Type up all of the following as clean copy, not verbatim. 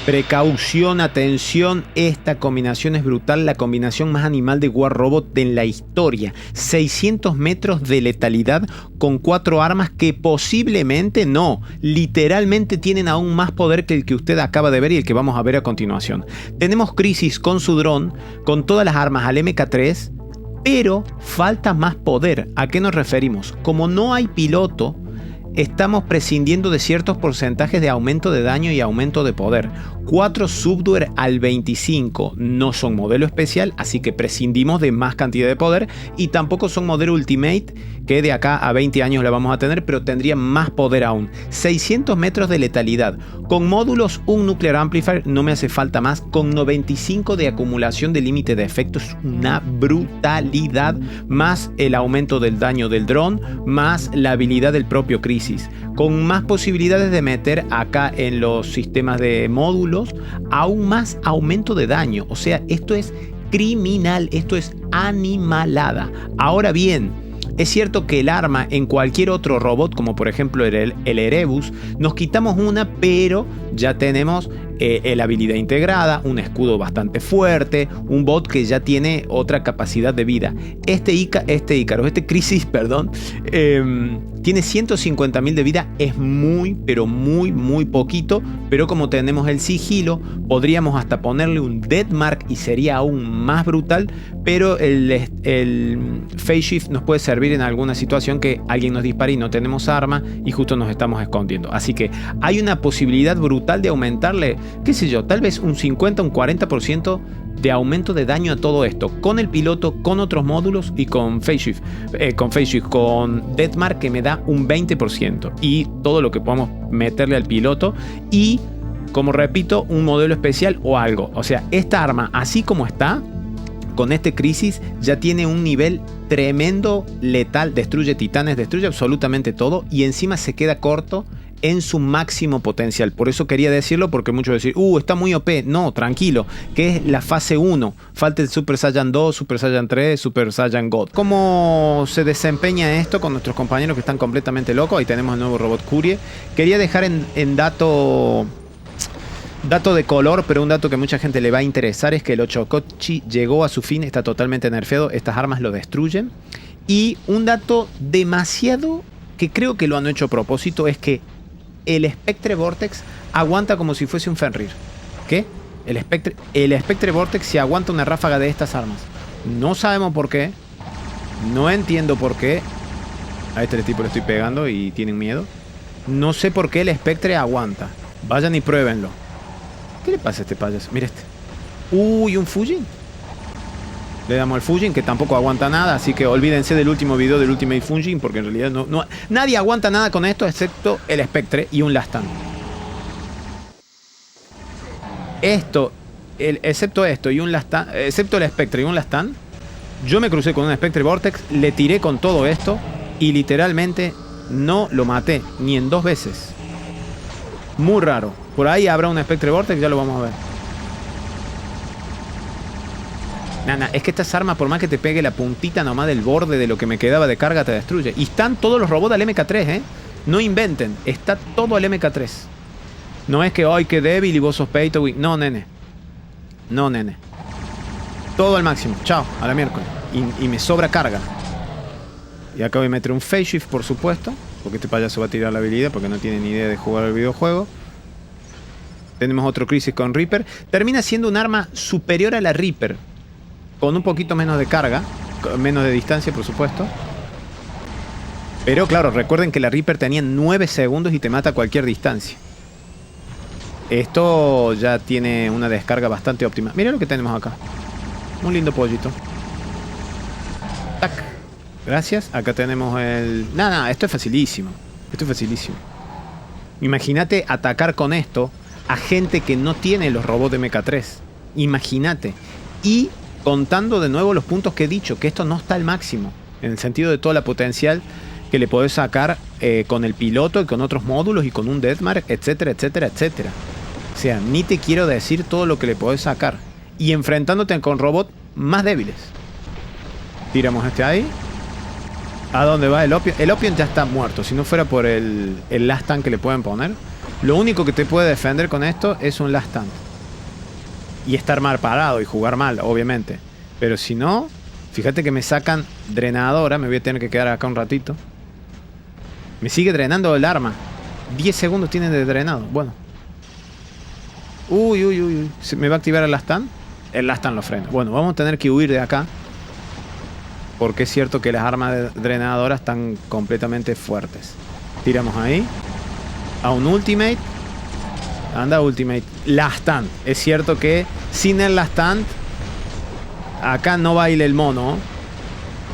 Precaución, atención, esta combinación es brutal, la combinación más animal de War Robot en la historia. 600 metros de letalidad con 4 armas que posiblemente no, literalmente tienen aún más poder que el que usted acaba de ver y el que vamos a ver a continuación. Tenemos Crisis con su dron, con todas las armas al MK3, pero falta más poder. ¿A qué nos referimos? Como no hay piloto, estamos prescindiendo de ciertos porcentajes de aumento de daño y aumento de poder. 4 Subduer al 25 no son modelo especial, así que prescindimos de más cantidad de poder, y tampoco son modelo Ultimate, que de acá a 20 años la vamos a tener, pero tendría más poder aún. 600 metros de letalidad, con módulos, un Nuclear Amplifier, no me hace falta más, con 95 de acumulación de límite de efectos, una brutalidad, más el aumento del daño del dron, más la habilidad del propio Crisis, con más posibilidades de meter acá en los sistemas de módulos aún más aumento de daño. O sea, esto es criminal, esto es animalada. Ahora bien, es cierto que el arma en cualquier otro robot, como por ejemplo el Erebus, nos quitamos una, pero ya tenemos la habilidad integrada, un escudo bastante fuerte, un bot que ya tiene otra capacidad de vida. Este Crisis, perdón, tiene 150.000 de vida, es muy, pero muy, muy poquito, pero como tenemos el sigilo, podríamos hasta ponerle un Deathmark y sería aún más brutal, pero el Phase Shift nos puede servir en alguna situación que alguien nos dispare y no tenemos arma y justo nos estamos escondiendo. Así que hay una posibilidad brutal de aumentarle, qué sé yo, tal vez un 50, un 40% de aumento de daño a todo esto, con el piloto, con otros módulos y con Phase Shift, con Deathmark, que me da un 20%, y todo lo que podamos meterle al piloto, y como repito, un modelo especial o algo. O sea, esta arma así como está, con este Crisis, ya tiene un nivel tremendo, letal, destruye titanes, destruye absolutamente todo, y encima se queda corto en su máximo potencial. Por eso quería decirlo, porque muchos decir, está muy OP. No, tranquilo, que es la fase 1. Falta el Super Saiyan 2, Super Saiyan 3, Super Saiyan God. ¿Cómo se desempeña esto con nuestros compañeros que están completamente locos? Ahí tenemos el nuevo robot Curie. Quería dejar en dato de color, pero un dato que mucha gente le va a interesar es que el Ochokochi llegó a su fin, está totalmente nerfeado, estas armas lo destruyen. Y un dato demasiado, que creo que lo han hecho a propósito, es que el Spectre Vortex aguanta como si fuese un Fenrir. ¿Qué? El Spectre Vortex se aguanta una ráfaga de estas armas. No sabemos por qué. No entiendo por qué. A este tipo le estoy pegando y tienen miedo. No sé por qué el Spectre aguanta. Vayan y pruébenlo. ¿Qué le pasa a este payaso? Mira este. Uy, un Fujin. Le damos al Fujin, que tampoco aguanta nada, así que olvídense del último video del Ultimate Fujin, porque en realidad nadie aguanta nada con esto excepto el Spectre y un Lastan. Excepto esto y un Lastan, excepto el Spectre y un Lastan, yo me crucé con un Spectre Vortex, le tiré con todo esto y literalmente no lo maté ni en 2 veces. Muy raro. Por ahí habrá un Spectre Vortex, ya lo vamos a ver. Es que estas armas, por más que te pegue la puntita nomás del borde de lo que me quedaba de carga, te destruye. Y están todos los robots al MK3, No inventen. Está todo al MK3. No es que, ¡ay, qué débil! Y vos sos pay to win. No, nene. No, nene. Todo al máximo. Chao, a la miércoles. Y me sobra carga. Y acá voy a meter un Phase Shift, por supuesto. Porque este payaso va a tirar la habilidad porque no tiene ni idea de jugar el videojuego. Tenemos otro Crisis con Reaper. Termina siendo un arma superior a la Reaper, con un poquito menos de carga, menos de distancia, por supuesto. Pero claro, recuerden que la Reaper tenía 9 segundos y te mata a cualquier distancia. Esto ya tiene una descarga bastante óptima. Mira lo que tenemos acá. Un lindo pollito. Tac. Gracias. Acá tenemos el... Nada, esto es facilísimo. Esto es facilísimo. Imagínate atacar con esto a gente que no tiene los robots de MK3. Imagínate. Y contando de nuevo los puntos que he dicho, que esto no está al máximo, en el sentido de toda la potencial que le podés sacar con el piloto y con otros módulos y con un Deathmark, etcétera, etcétera, etcétera. O sea, ni te quiero decir todo lo que le podés sacar. Y enfrentándote con robots más débiles. Tiramos este ahí. ¿A dónde va el Opium? El Opium ya está muerto. Si no fuera por el Lastan que le pueden poner. Lo único que te puede defender con esto es un last stand. Y estar mal parado y jugar mal, obviamente. Pero si no, fíjate que me sacan drenadora. Me voy a tener que quedar acá un ratito. Me sigue drenando el arma. 10 segundos tienen de drenado. Bueno. Uy, uy, uy, uy. ¿Se me va a activar el last stand? El last stand lo frena. Bueno, vamos a tener que huir de acá. Porque es cierto que las armas drenadoras están completamente fuertes. Tiramos ahí. A un ultimate. Anda ultimate. Last stand. Es cierto que sin el last stand acá no baila el mono.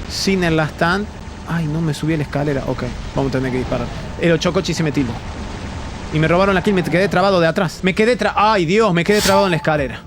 Sin el last stand. Ay, no me subí a la escalera. Ok, vamos a tener que disparar. El Ochocochi se me tildó. Y me robaron la kill. Me quedé trabado de atrás. Ay, Dios, me quedé trabado en la escalera.